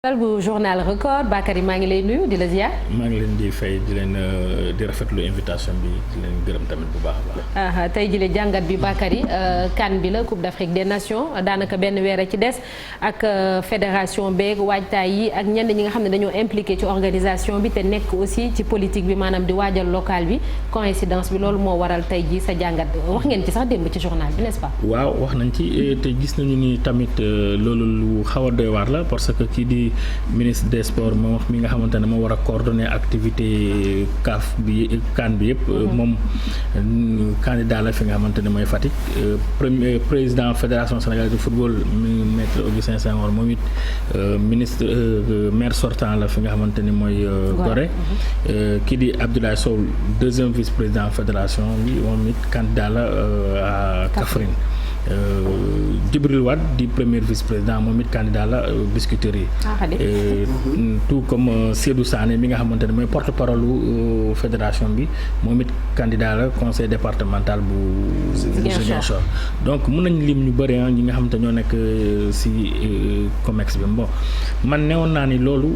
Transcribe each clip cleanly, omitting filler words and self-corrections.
dal bu journal record Bakary maa ngi lay nuyu di la ziar. maa ngi leen di fay di leen di rafetlu invitation bi di leen gërëm tamit bu baax a baax. tey jii jàngat bi Bakary CAN bi la Coupe d'Afrique des Nations daanaka benn weer a ci des ak fédération beeg waajtaay yi ak ñenn ñi nga xam ne dañoo impliqué ci organisation bi te nekk aussi ci politique bi maanaam di waajal local bi coïncidence bi loolu moo waral tey jii sa jàngat wax ngeen ci sax démb ci journal bi n'est-ce pas. waaw wax nañ ci te gis nañu ni tamit loolu lu xaw a doy waar la parce que kii di ministre des sports moom wax mi nga xamante ne moo war a coordonner activité CAN bi yëpp moom candidat la fi nga xamante ne mooy Fatick premier président fédération sénégalaise de football maître Augustin Senghor moom it ministre maire sortant la fi nga xamante ni mooy Gorée kii di Abdoulaye Sow deuxième vice-président fédération bi moom it candidat la à Kaffrine Djibril Wade di premier vice-président moom it candidat la Biscuiterie tout comme Seydou Sané mi nga xamante ne mooy porte-parole u fédération bi moom it candidat la conseil départemental bu Ziguinchor donc mun nañ lim ñu bëri ñi nga xamante ñoo nekk ci COMEX bi bon man newoon naa ni loolu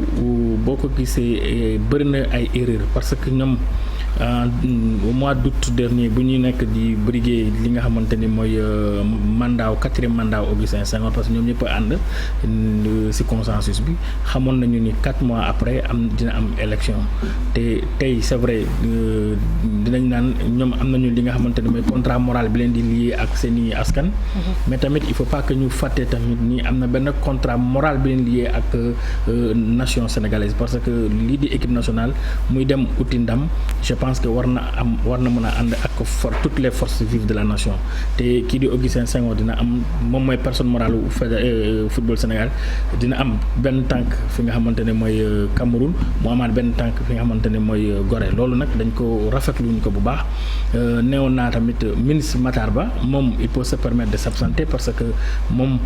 boo ko gisee bëri na ay erreur parce que ñoom au mois d'août dernier bu ñuy nekk di briguer li nga xamante ni mooy mandat quatrième mandat Augustin Senghor parce que ñoom ñëpp a ànd ci consensus bi xamoon nañu ni 4 mois après dina am élection te tey c'est vrai dinañ naan ñoom am nañu li nga xamante ni mooy contrat moral bi leen di lié ak seeni askan mais tamit il faut pas que ñu fàtte tamit ni am na benn contrat moral bi leen lié ak nation sénégalaise parce que lii di équipe nationale muy dem uti ndam je pense que war na mën a ànd ak toutes les forces vives de la nation te kii di Augustin Senghor dina am moom mooy personne morale football Sénégal dina am benn tànk fi nga xamante ne mooy Cameroun mu amaat benn tànk fi nga xamante ne mooy Gorée loolu nag dañ ko rafetlu ñu ko bu baax neewoon naa tamit ministre Matar Ba moom il peut se permettre de s'absenter parce que moom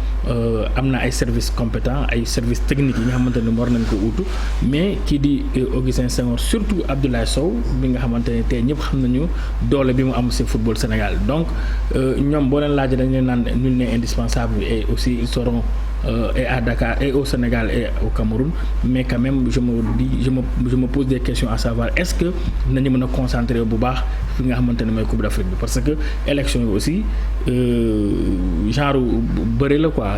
am na ay services compétents ay services techniques yi nga xamante ne war nañ ko utu mais kii di Augustin Senghor surtout Abdoulaye Sow bi nga xamante ne tey ñëpp xam nañu doole bi mu am ci football Sénégal donc ñoom boo leen laajee dañ leen naan nul n'est indispensable et aussi ils seront et à Dakar et au Sénégal et au Cameroun mais quand même je me pose des questions à savoir est-ce que nañu mën a concentrer bu baax fi nga xamante ne mooy Coupe d'Afrique bi parce que élection yi aussi genre bëri la quoi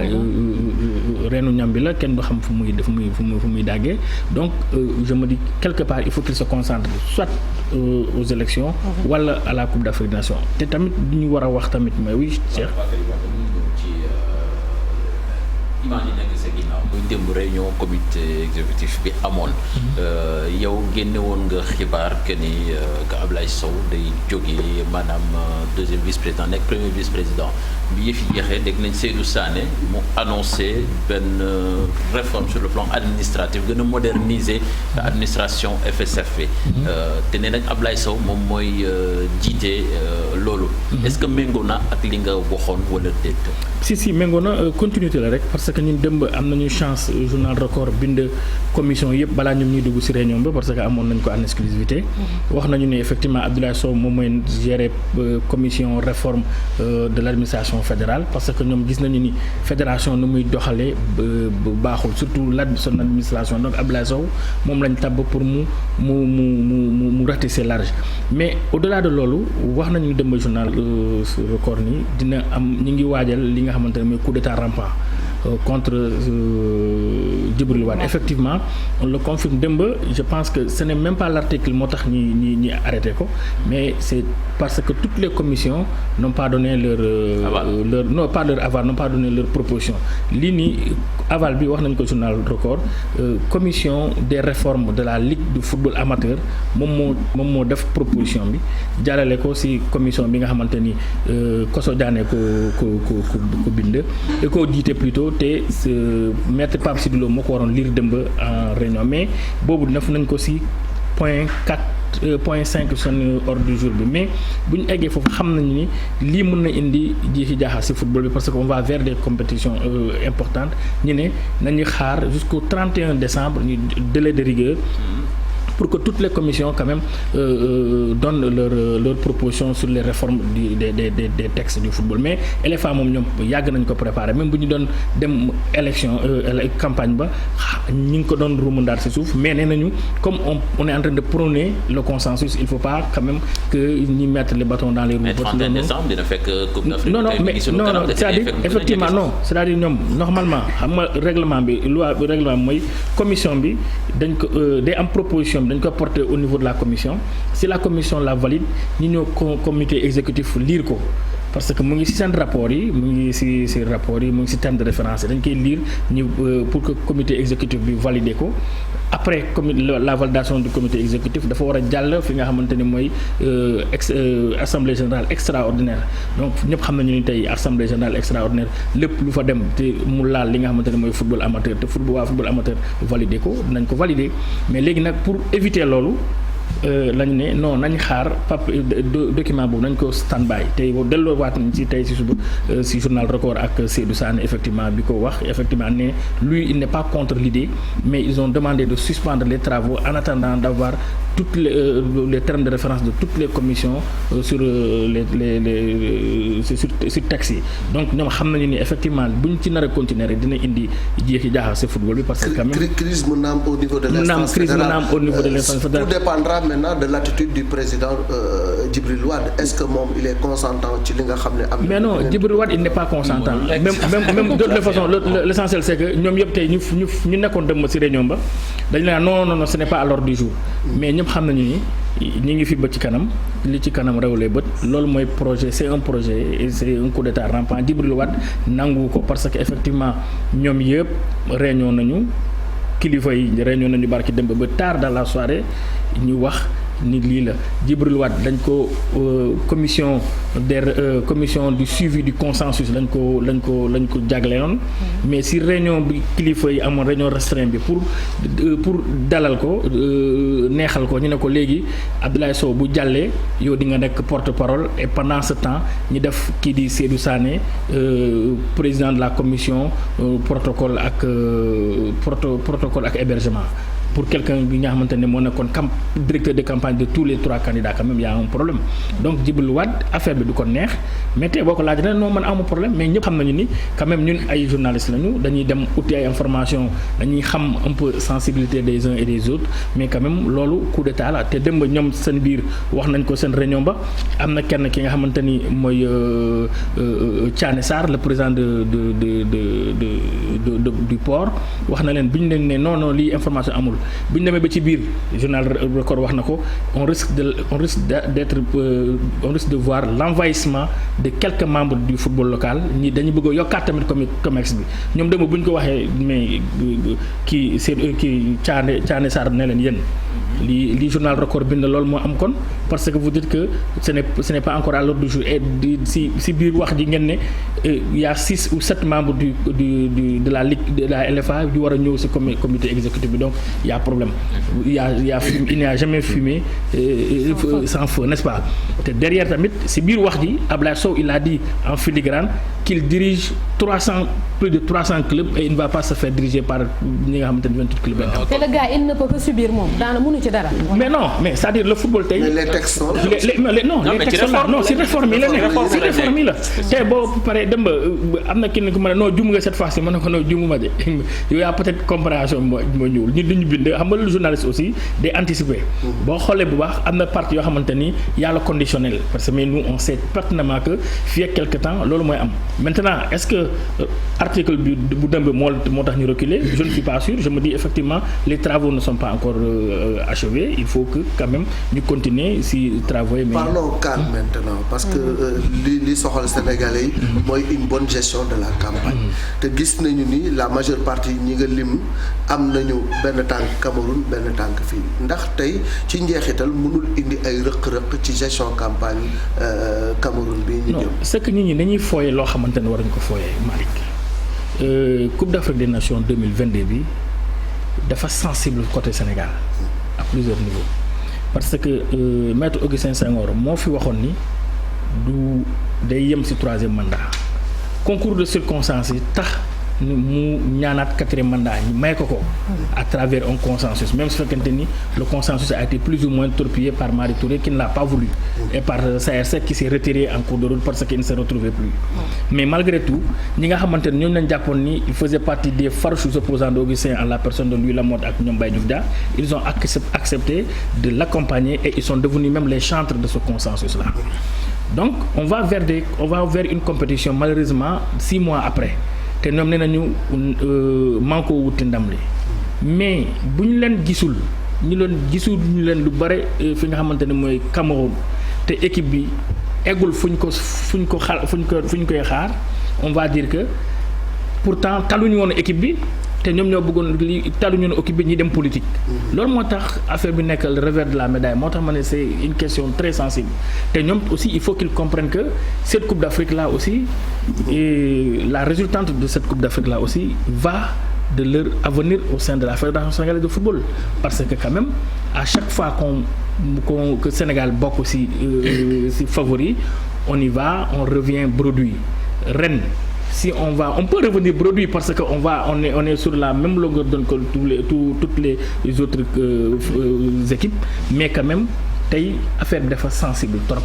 reenu ñam bi la kenn du xam fu muy daggee donc je me dis quelque part il faut qu'il se concentre soit aux élections wala à la Coupe d'Afrique des Nations te tamit ñu war a wax tamit mais oui Cheikh imagine nga sa ginnaaw muy démb réunion comité exécutif bi amoon yow génne woon nga xibaar que ni que Ablaye Sow day jógee maanaam deuxième vice-président nekk premier vice-président bi yëf yi jeexee dégg nañ Seydou Sané mu annoncé benn réforme sur le plan administratif gën a moderniser administration FSF bi te nee nañ Ablaye Sow moom mooy jiite loolu est-ce que méngoo na ak li nga waxoon wala déet si méngoo na continuité la rek parce que ñun démb am nañu chance journal record bind commission yëpp balaa ñoom ñuy dugg ci réunion bi parce que amoon nañ ko en exclusivité wax nañu ne effectivement Abdoulaye Sow moom mooy gérer commission réforme de l'administration fédérale parce que ñoom gis nañu ni fédération nu muy doxalee baaxul surtout son administration donc Abdoulaye Sow moom lañ tabb pour mu ratisser large mais au-delà de loolu wax nañu démb journal record ni dina am ñi ngi waajal li nga xamante ne mooy coup d'état rampant contre Djibril Wade effectivement on le confirme démb je pense que ce n'est même pas l'article moo tax ñi arrêté ko mais c'est parce que toutes les commissions n'ont pas donné leur aval n'ont pas donné leur proposition lii nii aval bi wax nañ ko journal record commission des réformes de la ligue du football amateur moom moo def proposition bi jàllale ko ci commission bi nga xamante ni Koso Diané ko bind et ko jiite plutôt te maître Pape Sidi Lo moo ko waroon lire dëmb en réunion mais boobu def nañ ko ci point 5 seen ordre du jour bi mais bu ñu eggee foofu xam nañu ni lii mën na indi jiixi jaaxa ci football bi parce que on va vers des compétitions importantes ñu ne nañu xaar jusqu'au 31 décembre ñu délai de rigueur pour que toutes les commissions quand même donnent leur proposition sur les réformes des textes du football. Mais LFA moom ñoom yàgg nañ ko préparer même bu ñu doon dem élection campagne ba ñu ngi ko doon ruumandaat ci suuf mais nee nañu comme on est en train de prôner le consensus il faut pas quand même que ñi mettre les bâtons dans les roues. mais 31 décembre dina fekk Coupe d'Afrique. non c'est-à-dire effectivement non c'est-à-dire ñoom normalement xam nga règlement bi mooy commission bi dañ ko day am proposition bi dañ ko porter au niveau de la commission si la commission la valide ñi ñëw comité exécutif lire ko. parce que mu ngi ci seen rapport yi mu ngi ci rapport yi mu ngi ci terme de référence dañ koy lire ñu pour que comité exécutif bi valider ko après la validation du comité exécutif dafa war a jàll fi nga xamante ni mooy assemblée générale extraordinaire donc ñëpp xam nañu ni tey assemblée générale extraordinaire lépp lu fa dem te mu laal li nga xamante ni mooy football amateur te football amateur valider ko dinañ ko valider mais léegi nag pour éviter loolu. lañu ne non nañ xaar document boobu nañ ko stand by tey boo delloo waat nañ ci tey ci suba ci journal Record ak Seydou Sané effectivement bi ko wax effectivement ne lui il n'est pas contre l'idée mais ils ont demandé de suspendre les travaux en attendant d'avoir toutes les termes de référence de toutes les commissions sur sur texte yi donc ñoom xam nañu ni effectivement buñ ci nar a continuer rek dina indi jeexi jaaxal ci football bi parce que quand même crise mën na am au niveau de l'instance fédérale tout dépendra maintenant de l'attitude du président Djibril Wade est-ce que moom il est consentant ci li nga xam ne am mais non Djibril Wade il n'est pas consentant même de toute façon l'essentiel c'est que ñoom yëpp tey ñu nekkoon dem ci réunion ba dañ la non ce n'est pas à l'ordre du jour mais ñëpp xam nañu ni ñu ngi fi ba ci kanam li ci kanam réewlee bët loolu mooy projet c'est un projet et c'est un coup d'état rampant Djibril Wade nangu ko parce que effectivement ñoom yëpp réunion nañu kilifa yi réunion nañu barki dem ba tard dans la soirée ñu wax ni lii la Djibril Wade dañ ko commission du suivi du consensus lañ ko jagleeloon mais si réunion bi kilifa yi amoon réunion restreinte bi pour dalal ko neexal ko ñu ne ko léegi Abdoulaye Sow bu jàllee yow di nga nekk porte-parole et pendant ce temps ñu def kii di Seydou Sané président de la commission protocole ak hébergement pour quelqu'un bi nga xamante ne moo nekkoon directeur de campagne de tous les 3 candidats quand même y a un problème donc Djibril Wade affaire bi du ko neex mais tey boo ko laaj ne non man amu problème mais ñëpp xam nañu ni quand même ñun ay journalistes lañu dañuy dem uti ay information dañuy xam un peu sensibilité des uns et des autres mais quand même loolu coup d'état la te démb ñoom seen biir wax nañ ko seen réunion ba am na kenn ki nga xamante ni mooy Thiané Sarr le président du port wax na leen bi ñu leen ne non lii information amul bu ñu demee ba ci biir journal Record wax na ko on risque de voir l'envahissement de quelques membres du football local ñi dañu bëgg a yokkaat tamit COMEX bi ñoom dem bu ñu ko waxee mais kii Thiané Sarr ne leen yéen li journal Record bind loolu moo am kon parce que vous dites que ce n'est pas encore à l'ordre du jour et si biir wax ji ngeen ne y a 6 ou 7 membres de la ligue de la LFA yu war a ñëw ci comité exécutif bi donc y a problème il n'y a jamais fumé sans feu n'est-ce pas te derrière tamit ci biir wax ji Ablaye Sow il a dit en filigrane qu'il dirige plus de 300 clubs et il ne va pas se faire diriger par ñi nga xamante ne 28 clubs. te le gars il ne peut que subir moom daana mënu ci dara. mais non mais c'est-à-dire le football tey. mais les textes sont là. les textes sont là non si réforme yi la nekk si réforme yi la. tey boo paree dem ba am na kenn ku ma ne non juum nga cette fois-ci ma ne ko non juumuma de yow yaa peut-être compréhension moo ñëwul ñun duñu bind xam nga le journaliste aussi day anticiper. boo xoolee bu baax am na partie yoo xamante ni y a le conditionnel parce que mais nous on sait pertinemment que fii ak quelque temps loolu mooy am maintenant est-ce que article bi bu demb moo tax ñu reculer je ne suis pas sûr je me dis effectivement les travaux ne sont pas encore achevés il faut que quand même ñu continuer si travaux yi. Parlons CAN maintenant parce que li soxal Sénégalais yi mooy une bonne gestion de la campagne te gis nañu ni la majeure partie ñi nga lim am nañu benn tànk Cameroun benn tànk fii ndax tey ci njeexital mënul indi ay rëq-rëq ci gestion campagne Cameroun bi ñu jëm. non c'est que nit ñi dañuy fooye loo xamante ne waruñu ko fooyee Malick Coupe d'Afrique des Nations 2022 bi dafa sensible côté Sénégal à plusieurs niveaux parce que maître Augustin Senghor moo fi waxoon ni du day yem ci 3e mandat concours de circonstances yi tax mu ñaanaat 4e mandat ñu may ko à travers un consensus même su fekkente ni le consensus a été plus ou moins torpillé par Mary Touré qui ne l'a pas voulu et par Saër Seck qui s'est retiré en cours de route parce qu'il ne se retrouvait plus mais malgré tout ñi nga xamante ne ñooñu lañ jàppoon ni il faisait partie des farouches opposants d'Augustin en la personne de Louis Lamotte ak ñoom Baye Diouf Da ils ont accepté de l'accompagner et ils sont devenus même les chantres de ce consensus là donc on va vers une compétition malheureusement 6 mois après te ñoom nee nañu manko wuti ndam li mais bu ñu leen gisul ñu leen lu bare fi nga xamante ne mooy Cameroun te équipe bi eggul fu ñu koy xaar on va dire que pourtant taluñu woon équipe bi te ñoom ñoo bëggoon taluñu woon équipe bi ñi dem politique. loolu moo tax affaire bi nekk le revers de la médaille moo tax ma ne c'est une question très sensible te ñoom aussi il faut qu'ils comprennent que cette Coupe d'Afrique là aussi et la résultante de cette Coupe d'Afrique là aussi va de leur avenir au sein de la Fédération sénégalaise de football parce que quand même à chaque fois que Sénégal bokk ci favori on y va on revient bredouille ren si on peut revenir bredouille parce que on est sur la même longueur d'onde que toutes les autres équipes mais quand même tey affaire bi dafa sensible trop.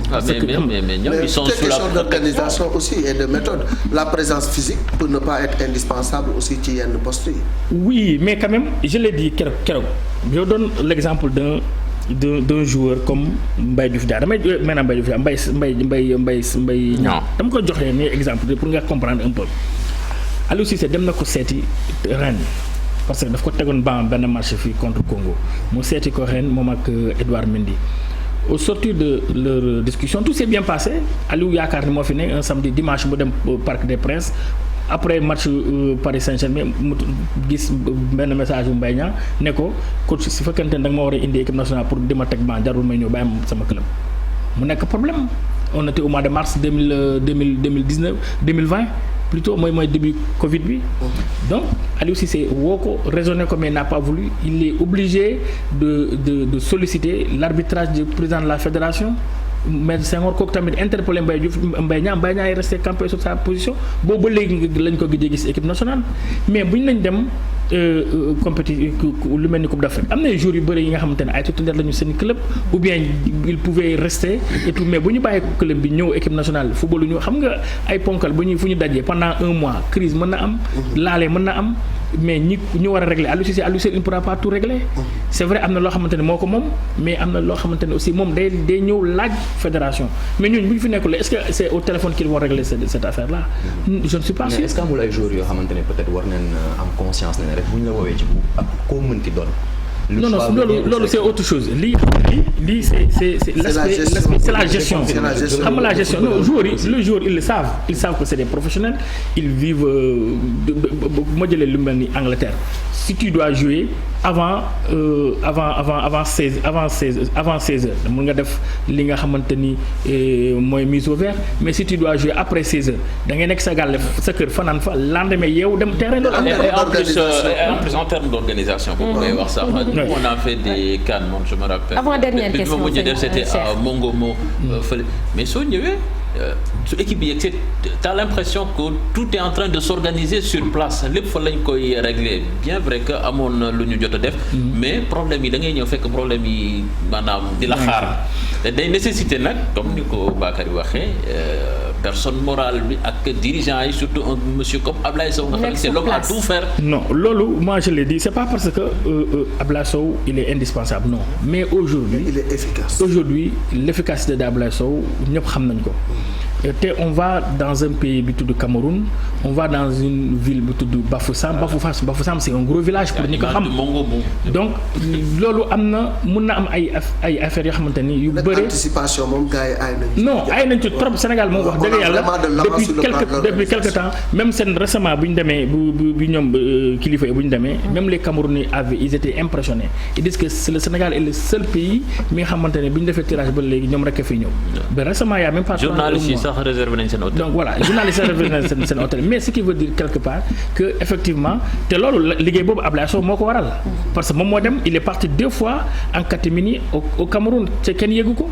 parce que mais ñoom ils sont sous la question d'organisation aussi et de méthode la présence physique peut ne pas être indispensable aussi ci yenn postes yi. oui mais quand même je l'ai dit keroog je donne l'exemple d'un joueur comme Mbaye Diouf Dia damay maintenant Mbaye Diouf Dia Mbaye ñaaw dama ko joxe ni exemple pour nga comprendre un peu Aliou Cissé dem na ko seeti ren parce que daf ko tegoon benn match fii contre Congo mu seeti ko ren moom ak Edouard Mendy au sortir de leur discussion tout s'est bien passé Aliou yaakaar ni moo fi ne un samedi dimanche mu dem Parc des Princes après match Paris Saint-Germain mu gis benn message bu Mbaye Niang ne ko coach su fekkente ne da nga ma war a indi équipe nationale pour di ma teg ban jarul may ñëw bàyyi ma sama club mu nekk problème on était au mois de mars 2020 plutôt mooy début Covid bi donc Aliou Cissé woo ko raisonné ko mais n'a pas voulu il est obligé de solliciter l'arbitrage du président de la fédération Maître Senghor kooku tamit interpellé Mbaye Diouf Mbaye Niang est resté campé sur sa position boobu ba léegi lañ ko gëjee gis équipe nationale mais bu ñu lañ dem compétition lu mel ni Coupe d'Afrique am na ay joueurs yu bëri yi nga xamante ne ay titulaires lañu seen club ou bien il pouvait rester et tout mais bu ñu bàyyi club bi ñëw équipe nationale football ñu xam nga ay ponkal fu ñu dajee pendant un mois crise mën na am laalee mën na am mais ñu war a régler Aliou Cissé il ne pourra pas tout régler c'est vrai am na loo xamante ne moo ko moom mais am na loo xamante ne aussi moom day ñëw laaj fédération mais ñooñu bu ñu fi nekkul est-ce que c'est au téléphone qu'ils vont régler cette affaire là je ne suis pas sûr. mais est-ce que amul ay joueurs yoo xamante ne peut-être war nañ am conscience ne rek bu ñu la woowee ci ak koo mënti doon. non loolu c'est autre chose lii c'est la gestion xam nga la gestion non joueurs yi le joueur ils savent que c'est des professionnels ils vivent ma jëlee lu mel ni Angleterre si tu dois jouer avant 16 heures mën nga def li nga xamante ni mooy mise au vert mais si tu dois jouer après 16 heures da ngay nekk sa gàll sa kër fanaan fa lendemain yeewu dem terrain loolu en plus en termes d'organisation boobu ngay wax sax on a fait des CAN moom je me rappelle avant dernière question bi ma mujj def c'était à Mongomo fële mais soo ñëwee su équipe bi yegg t'as l'impression que tout est en train de s'organiser sur place lépp fa lañ koy régler bien vrai que amoon na lu ñu jot a def mais problème yi da ngay ñëw fekk problème yi maanaam di la xaar day nécessité nag comme ni ko Bakary waxee personne morale bi ak dirigeant yi surtout un monsieur comme Ablaye Sow nga xam ne c'est l'homme à tout faire. Non loolu moi je l'ai dit c'est pas parce que Ablaye Sow il est indispensable non mais aujourd'hui il est efficace. Aujourd'hui l'efficacité d'Ablaye Sow ñëpp xam nañ ko te on va dans un pays bi tudd Cameroun on va dans une ville bi tudd Bafoussam c'est un gros village pour ñi ko xam donc loolu am na mun na am ay affaires yoo xamante ni yu bëri anticipation moom gars yi ay nañ non ay nañ ci trop Sénégal moom wax dëgg yàlla depuis quelque temps même seen récemment bu ñu demee bu ñoom kilifa yi bu ñu demee même les Camerounais ils étaient impressionnés ils disent que le Sénégal est le seul pays mi nga xamante ne bu ñu defee tirage ba léegi ñoom rek a fi ñëw ba récemment y a même pas réservé nañ seen hôtel. Donc voilà journaliste réservé nañ seen hôtel mais ce qui veut dire quelque part que effectivement te loolu liggéey boobu Ablaye Sow moo ko waral parce que moom moo dem il est parti 2 fois en catimini au Cameroun te kenn yëgu ko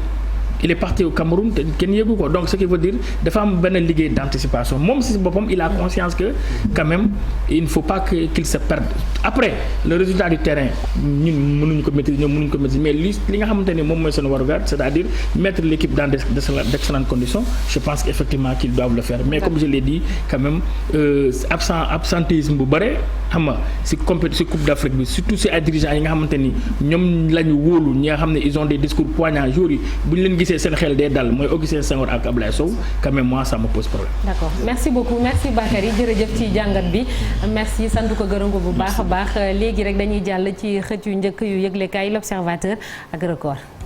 il est parti au Cameroun te kenn yëgu ko donc ce qui veut dire dafa am benn liggéey d'anticipation moom si boppam il a conscience que quand même il ne faut pas qu'il se perde après le résultat du terrain ñun mënuñu ko maîtriser ñoom mënuñu ko maîtriser mais li nga xamante ni moom mooy seen warugar c'est-à-dire mettre l'équipe dans d'excellentes conditions je pense qu'effectivement qu'ils doivent le faire mais comme je l'ai dit quand même absentéisme bu bare xam nga si Coupe d'Afrique bi surtout si ay dirigeants yi nga xamante ni ñoom la ñu wóolu ñi nga xam ne ils ont des discours poignants jours yi bu ñu leen gisee seen xel day dal mooy Augustin Senghor ak Ablaye Sow quand même moi ça me pose problème. D'accord merci beaucoup merci Bakary jërëjëf ci jàngat bi merci sant ko gërëm ko bu baax a baax léegi rek dañuy jàll ci xët yu njëkk yu yëglekaay L'Observateur ak Record.